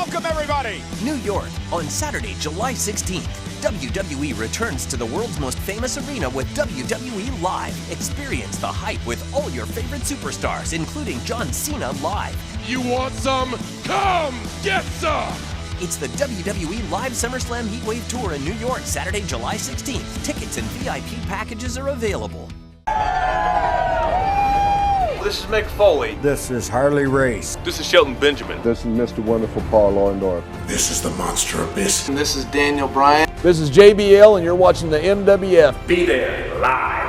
welcome everybody! New York, on Saturday, July 16th. WWE returns to the world's most famous arena with WWE Live. Experience the hype with all your favorite superstars, including John Cena live. You want some? Come get some! It's the WWE Live SummerSlam Heatwave Tour in New York, Saturday, July 16th. Tickets and VIP packages are available. This is Mick Foley. This is Harley Race. This is Shelton Benjamin. This is Mr. Wonderful Paul Orndorff. This is the Monster Abyss. And this is Daniel Bryan. This is JBL, and you're watching the MWF. Be there live.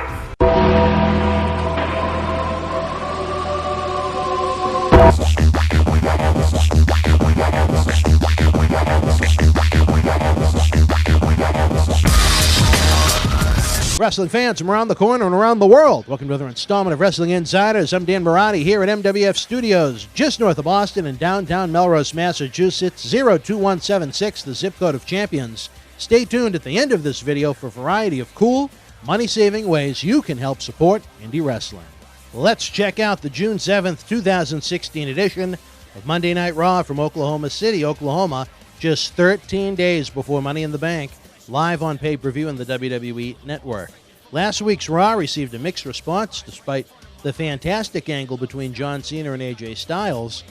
Wrestling fans from around the corner and around the world, welcome to another installment of Wrestling Insiders. I'm Dan Marotti here at MWF Studios, just north of Boston in downtown Melrose, Massachusetts, 02176, the zip code of champions. Stay tuned at the end of this video for a variety of cool, money-saving ways you can help support indie wrestling. Let's check out the June 7th, 2016 edition of Monday Night Raw from Oklahoma City, Oklahoma, just 13 days before Money in the Bank, live on pay-per-view in the WWE Network. Last week's Raw received a mixed response despite the fantastic angle between John Cena and AJ Styles,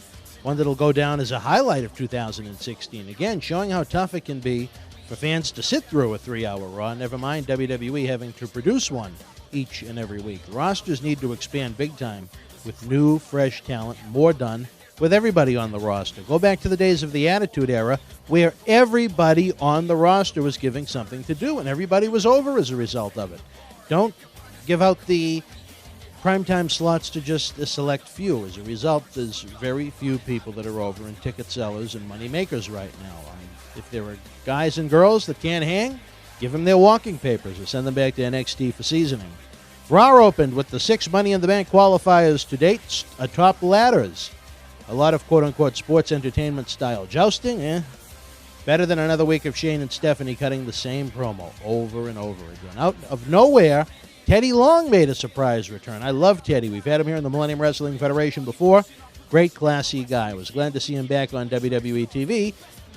one that'll go down as a highlight of 2016. Again, showing how tough it can be for fans to sit through a 3-hour Raw, never mind WWE having to produce one each and every week. Rosters need to expand big time with new, fresh talent, more done with everybody on the roster. Go back to the days of the Attitude Era where everybody on the roster was giving something to do and everybody was over as a result of it. Don't give out the primetime slots to just a select few. As a result, there's very few people that are over and ticket sellers and money makers right now. If there are guys and girls that can't hang, give them their walking papers or send them back to NXT for seasoning. Raw opened with the 6 Money in the Bank qualifiers to date atop the ladders. A lot of quote-unquote sports entertainment style jousting, better than another week of Shane and Stephanie cutting the same promo over and over again. Out of nowhere, Teddy Long made a surprise return. I love Teddy. We've had him here in the Millennium Wrestling Federation before. Great, classy guy. I was glad to see him back on WWE TV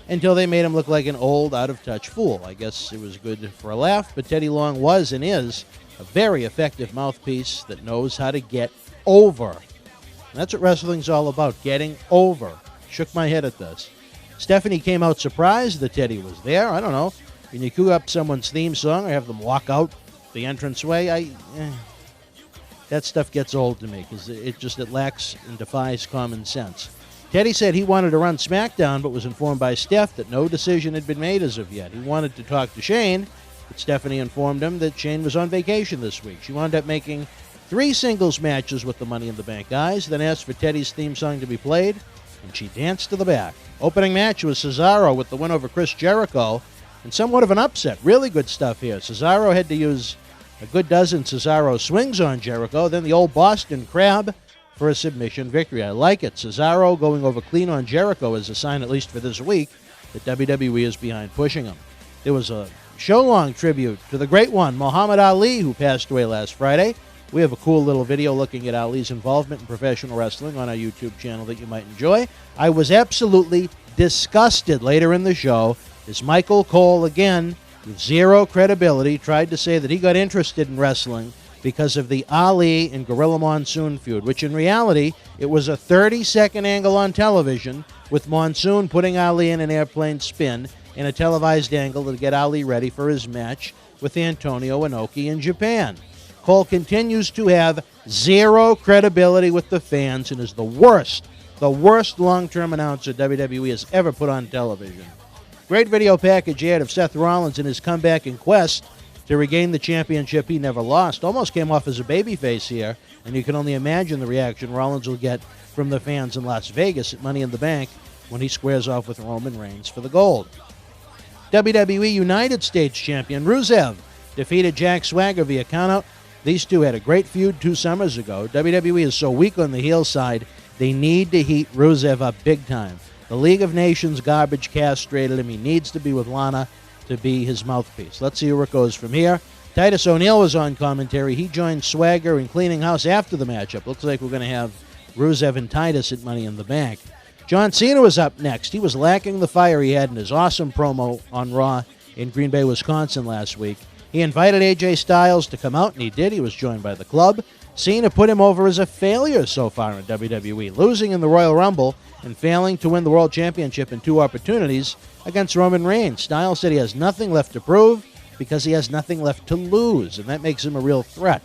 until they made him look like an old, out-of-touch fool. I guess it was good for a laugh, but Teddy Long was and is a very effective mouthpiece that knows how to get over. And that's what wrestling's all about, getting over. Shook my head at this. Stephanie came out surprised that Teddy was there. I don't know. When you cue up someone's theme song or have them walk out the entranceway, that stuff gets old to me because it lacks and defies common sense. Teddy said he wanted to run SmackDown but was informed by Steph that no decision had been made as of yet. He wanted to talk to Shane, but Stephanie informed him that Shane was on vacation this week. She wound up making 3 singles matches with the Money in the Bank guys, then asked for Teddy's theme song to be played, and she danced to the back. Opening match was Cesaro with the win over Chris Jericho, and somewhat of an upset. Really good stuff here. Cesaro had to use a good dozen Cesaro swings on Jericho, then the old Boston Crab for a submission victory. I like it. Cesaro going over clean on Jericho is a sign, at least for this week, that WWE is behind pushing him. There was a show-long tribute to the great one, Muhammad Ali, who passed away last Friday. We have a cool little video looking at Ali's involvement in professional wrestling on our YouTube channel that you might enjoy. I was absolutely disgusted later in the show as Michael Cole, again, with zero credibility, tried to say that he got interested in wrestling because of the Ali and Gorilla Monsoon feud, which in reality, it was a 30-second angle on television with Monsoon putting Ali in an airplane spin in a televised angle to get Ali ready for his match with Antonio Inoki in Japan. Cole continues to have zero credibility with the fans and is the worst long-term announcer WWE has ever put on television. Great video package here of Seth Rollins in his comeback in quest to regain the championship he never lost. Almost came off as a babyface here, and you can only imagine the reaction Rollins will get from the fans in Las Vegas at Money in the Bank when he squares off with Roman Reigns for the gold. WWE United States champion Rusev defeated Jack Swagger via countout. These two had a great feud 2 summers ago. WWE is so weak on the heel side, they need to heat Rusev up big time. The League of Nations garbage castrated him. He needs to be with Lana to be his mouthpiece. Let's see where it goes from here. Titus O'Neil was on commentary. He joined Swagger in cleaning house after the matchup. Looks like we're going to have Rusev and Titus at Money in the Bank. John Cena was up next. He was lacking the fire he had in his awesome promo on Raw in Green Bay, Wisconsin last week. He invited AJ Styles to come out, and he did. He was joined by the club. Cena put him over as a failure so far in WWE, losing in the Royal Rumble and failing to win the World Championship in 2 opportunities against Roman Reigns. Styles said he has nothing left to prove because he has nothing left to lose, and that makes him a real threat.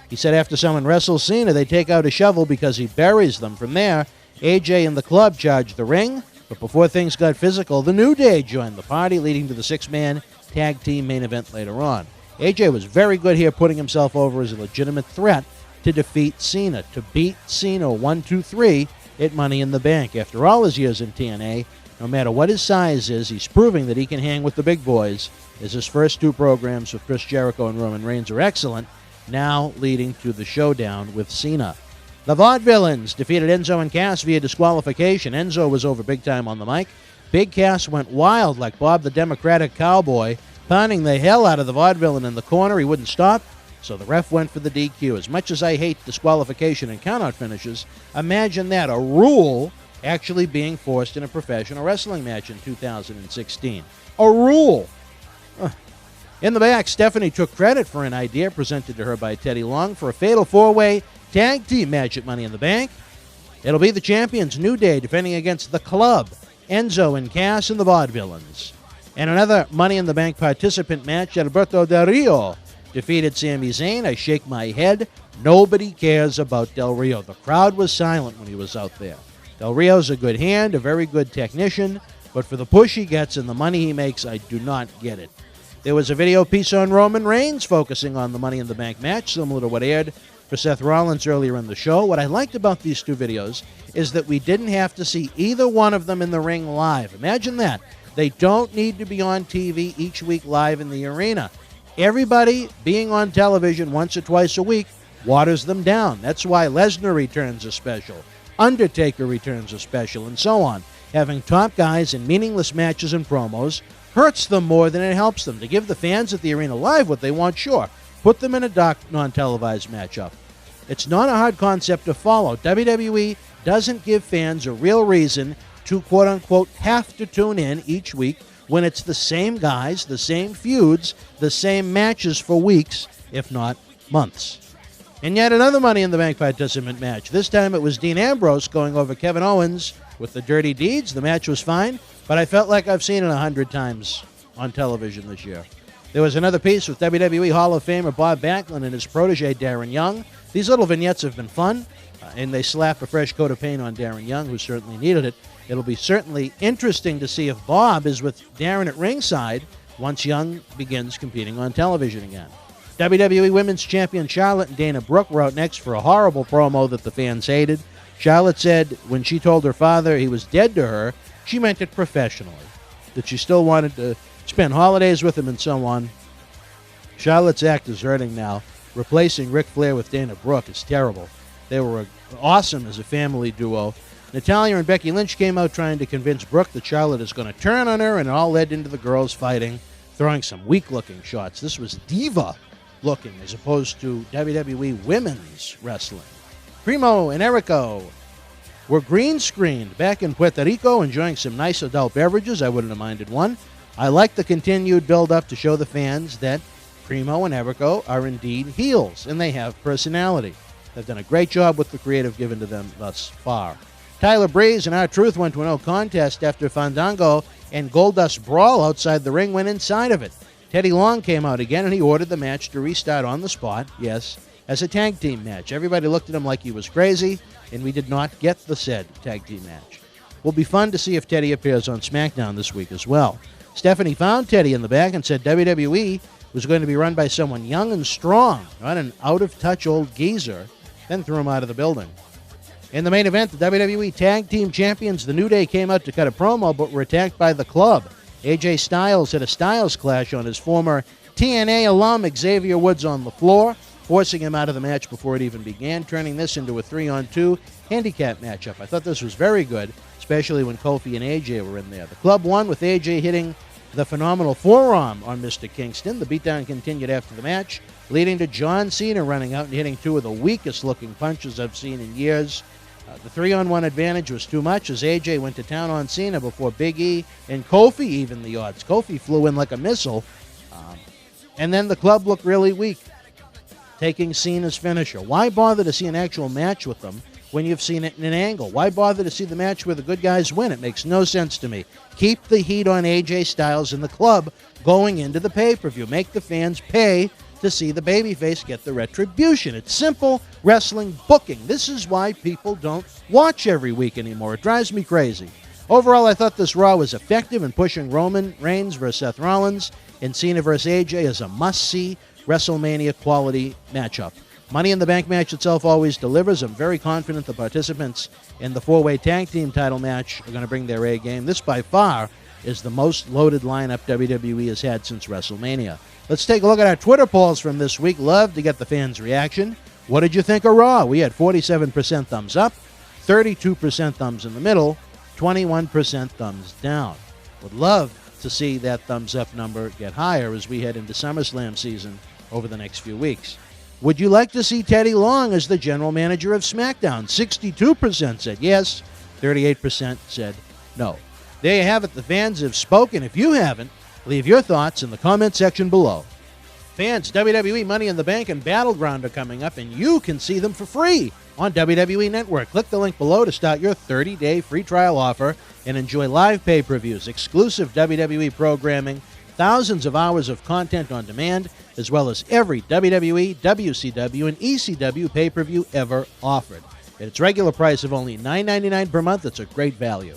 He said after someone wrestles Cena, they take out a shovel because he buries them. From there, AJ and the club charged the ring, but before things got physical, the New Day joined the party, leading to the 6-man tag team main event later on. AJ was very good here, putting himself over as a legitimate threat to defeat Cena, to beat Cena 1-2-3 at Money in the Bank. After all his years in TNA, no matter what his size is, he's proving that he can hang with the big boys, as his first 2 programs with Chris Jericho and Roman Reigns are excellent, now leading to the showdown with Cena. The Vaudevillains defeated Enzo and Cass via disqualification. Enzo was over big time on the mic. Big Cass went wild like Bob the Democratic Cowboy, pounding the hell out of the Vaudevillain in the corner. He wouldn't stop, so the ref went for the DQ. As much as I hate disqualification and countout finishes, imagine that, a rule actually being forced in a professional wrestling match in 2016. A rule! In the back, Stephanie took credit for an idea presented to her by Teddy Long for a fatal 4-way tag team match at Money in the Bank. It'll be the champions New Day defending against the club, Enzo and Cass and the Vaudevillains. And another Money in the Bank participant match, Alberto Del Rio defeated Sami Zayn. I shake my head. Nobody cares about Del Rio. The crowd was silent when he was out there. Del Rio's a good hand, a very good technician, but for the push he gets and the money he makes, I do not get it. There was a video piece on Roman Reigns focusing on the Money in the Bank match, similar to what aired for Seth Rollins earlier in the show. What I liked about these 2 videos is that we didn't have to see either one of them in the ring live. Imagine that. They don't need to be on TV each week live in the arena. Everybody being on television once or twice a week waters them down. That's why Lesnar returns a special, Undertaker returns a special, and so on. Having top guys in meaningless matches and promos hurts them more than it helps them. To give the fans at the arena live what they want, sure. Put them in a dark, non-televised matchup. It's not a hard concept to follow. WWE doesn't give fans a real reason to, quote-unquote, have to tune in each week when it's the same guys, the same feuds, the same matches for weeks, if not months. And yet another Money in the Bank participant match. This time it was Dean Ambrose going over Kevin Owens with the Dirty Deeds. The match was fine, but I felt like I've seen it 100 times on television this year. There was another piece with WWE Hall of Famer Bob Backlund and his protege Darren Young. These little vignettes have been fun, and they slap a fresh coat of paint on Darren Young, who certainly needed it. It'll be certainly interesting to see if Bob is with Darren at ringside once Young begins competing on television again. WWE Women's Champion Charlotte and Dana Brooke were out next for a horrible promo that the fans hated. Charlotte said when she told her father he was dead to her, she meant it professionally, that she still wanted to spend holidays with him and so on. Charlotte's act is hurting now. Replacing Ric Flair with Dana Brooke is terrible. They were awesome as a family duo. Natalya and Becky Lynch came out trying to convince Brooke that Charlotte is going to turn on her, and it all led into the girls fighting, throwing some weak-looking shots. This was diva-looking as opposed to WWE Women's Wrestling. Primo and Jericho were green-screened back in Puerto Rico, enjoying some nice adult beverages. I wouldn't have minded one. I like the continued build-up to show the fans that Primo and Jericho are indeed heels, and they have personality. They've done a great job with the creative given to them thus far. Tyler Breeze and R-Truth went to a no contest after Fandango and Goldust Brawl outside the ring went inside of it. Teddy Long came out again, and he ordered the match to restart on the spot, yes, as a tag team match. Everybody looked at him like he was crazy, and we did not get the said tag team match. Will be fun to see if Teddy appears on SmackDown this week as well. Stephanie found Teddy in the back and said WWE was going to be run by someone young and strong, not an out-of-touch old geezer, then threw him out of the building. In the main event, the WWE Tag Team Champions, the New Day, came out to cut a promo but were attacked by the club. AJ Styles had a Styles clash on his former TNA alum Xavier Woods on the floor, forcing him out of the match before it even began, turning this into a 3-on-2 handicap matchup. I thought this was very good, especially when Kofi and AJ were in there. The club won with AJ hitting the phenomenal forearm on Mr. Kingston. The beatdown continued after the match, leading to John Cena running out and hitting 2 of the weakest-looking punches I've seen in years. The 3-on-1 advantage was too much as AJ went to town on Cena before Big E and Kofi evened the odds. Kofi flew in like a missile. And then the club looked really weak, taking Cena's finisher. Why bother to see an actual match with them when you've seen it in an angle? Why bother to see the match where the good guys win? It makes no sense to me. Keep the heat on AJ Styles and the club going into the pay-per-view. Make the fans pay to see the babyface get the retribution. It's simple wrestling booking. This is why people don't watch every week anymore. It drives me crazy. Overall, I thought this Raw was effective in pushing Roman Reigns versus Seth Rollins and Cena versus AJ as a must-see WrestleMania quality matchup. Money in the Bank match itself always delivers. I'm very confident the participants in the 4-way tag team title match are going to bring their A game. This, by far, is the most loaded lineup WWE has had since WrestleMania. Let's take a look at our Twitter polls from this week. Love to get the fans' reaction. What did you think of Raw? We had 47% thumbs up, 32% thumbs in the middle, 21% thumbs down. Would love to see that thumbs up number get higher as we head into SummerSlam season over the next few weeks. Would you like to see Teddy Long as the general manager of SmackDown? 62% said yes, 38% said no. There you have it. The fans have spoken. If you haven't, leave your thoughts in the comment section below. Fans, WWE Money in the Bank and Battleground are coming up, and you can see them for free on WWE Network. Click the link below to start your 30-day free trial offer and enjoy live pay-per-views, exclusive WWE programming, thousands of hours of content on demand, as well as every WWE, WCW, and ECW pay-per-view ever offered. At its regular price of only $9.99 per month, it's a great value.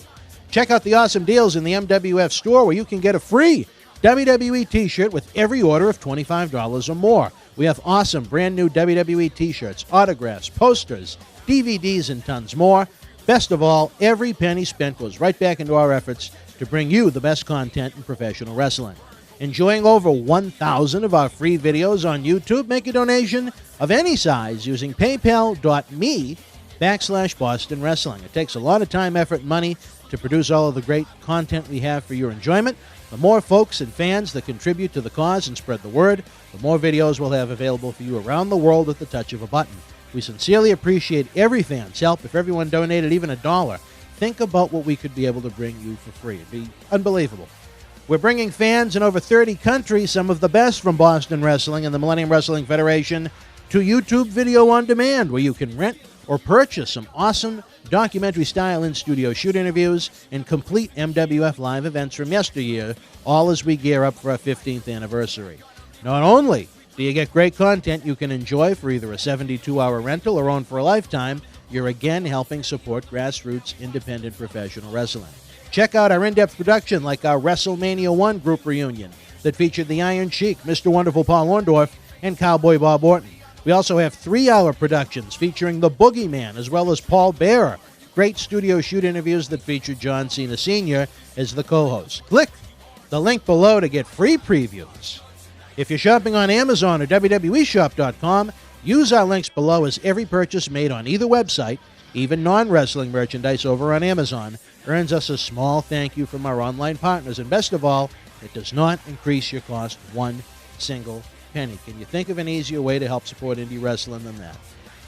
Check out the awesome deals in the MWF store where you can get a free WWE t-shirt with every order of $25 or more. We have awesome brand new WWE t-shirts, autographs, posters, DVDs, and tons more. Best of all, every penny spent goes right back into our efforts to bring you the best content in professional wrestling. Enjoying over 1,000 of our free videos on YouTube? Make a donation of any size using paypal.me/Boston Wrestling. It takes a lot of time, effort, and money to produce all of the great content we have for your enjoyment. The more folks and fans that contribute to the cause and spread the word, the more videos we'll have available for you around the world at the touch of a button. We sincerely appreciate every fan's help. If everyone donated even $1, think about what we could be able to bring you for free. It'd be unbelievable. We're bringing fans in over 30 countries, some of the best from Boston Wrestling and the Millennium Wrestling Federation, to YouTube video on demand, where you can rent or purchase some awesome documentary-style in-studio shoot interviews and complete MWF live events from yesteryear, all as we gear up for our 15th anniversary. Not only do you get great content you can enjoy for either a 72-hour rental or own for a lifetime, you're again helping support grassroots independent professional wrestling. Check out our in-depth production like our WrestleMania 1 group reunion that featured the Iron Sheik, Mr. Wonderful Paul Orndorff, and Cowboy Bob Orton. We also have 3-hour productions featuring the Boogeyman as well as Paul Bearer. Great studio shoot interviews that feature John Cena Sr. as the co-host. Click the link below to get free previews. If you're shopping on Amazon or WWEshop.com, use our links below, as every purchase made on either website, even non-wrestling merchandise over on Amazon, earns us a small thank you from our online partners. And best of all, it does not increase your cost one single penny. Can you think of an easier way to help support indie wrestling than that?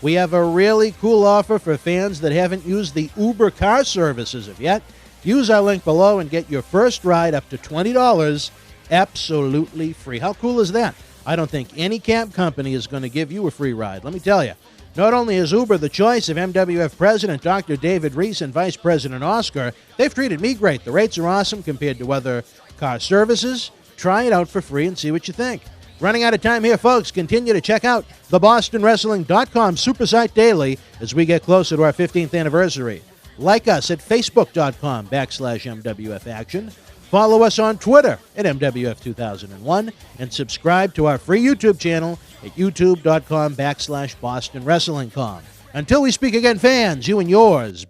We have a really cool offer for fans that haven't used the Uber car service as of yet. Use our link below and get your first ride up to $20 absolutely free. How cool is that? I don't think any cab company is going to give you a free ride. Let me tell you, not only is Uber the choice of MWF President Dr. David Reese and Vice President Oscar, they've treated me great. The rates are awesome compared to other car services. Try it out for free and see what you think. Running out of time here, folks. Continue to check out the BostonWrestling.com super site daily as we get closer to our 15th anniversary. Like us at Facebook.com/MWF Action. Follow us on Twitter at MWF2001 and subscribe to our free YouTube channel at YouTube.com/BostonWrestlingCom. Until we speak again, fans, you and yours,